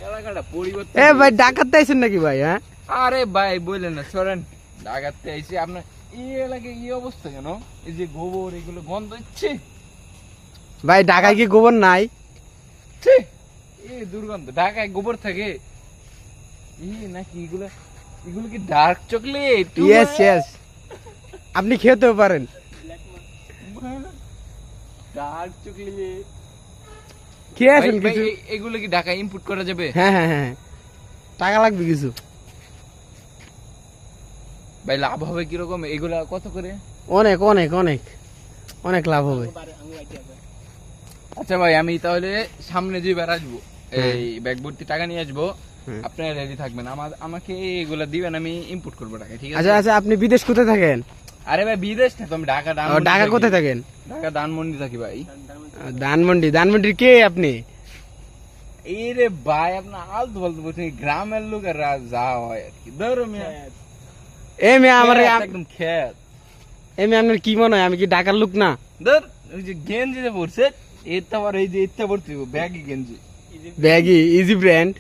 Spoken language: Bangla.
এলাকাটা পরিবর্তন। এ ভাই ডাকাতে আইছেন নাকি ভাই? হ্যাঁ আরে ভাই বললেন না সরেন, ঢাকাতে আইছি আপনার এই এলাকায় এই অবস্থা কেন? এই যে গোবর এগুলো গন্ধ হচ্ছে। ভাই ঢাকায় কি গোবর নাই? ছি, এই দুর্গন্ধ। ঢাকায় গোবর থাকে নাকি? এগুলো এগুলো কি ডার্ক চকলেট? ইয়েস ইয়েস, আপনি খেতেও পারেন। ডার্ক চকলেট খেয়েছেন কিছু? এগুলো কি ঢাকায় ইম্পোর্ট করা যাবে? হ্যাঁ হ্যাঁ হ্যাঁ, টাকা লাগবে কিছু। ভাই লাভ হবে কিরকম? এগুলা কত করে? অনেক অনেক অনেক অনেক লাভ হবে। আচ্ছা ভাই, আমি তাহলে সামনে যেবার আসবো এই ব্যাগ ভর্তি টাকা নিয়ে আসবো, আপনারা রেডি থাকবেন। আমাকে এগুলা দিবেন, আমি ইম্পোর্ট করবো টাকা, ঠিক আছে? আচ্ছা আচ্ছা, আপনি বিদেশ কোথায় থাকেন? আরে ভাই বিদেশ না তো, আমি ঢাকা ও, ঢাকা কোথায় থাকেন? ঢাকা ধানমন্ডি থাকি ভাই। ধানমন্ডি? ধানমন্ডির কে আপনি? এই রে ভাই, আপনার আলতু ফালতু বলছেন, গ্রামের লোক আর যা হয় আর কি। ধরো মিয়া, এ মেয়ে আমার একদম খেত। এ মেয়ে আপনার কি মনে হয় আমি কি ঢাকার লোক না? ধর ওই যে গেঞ্জি যে পড়ছে, এটা আবার এই যে ইচ্ছা পড়তে ব্যাগি গেঞ্জি, ব্যাগি ইজি ব্র্যান্ড।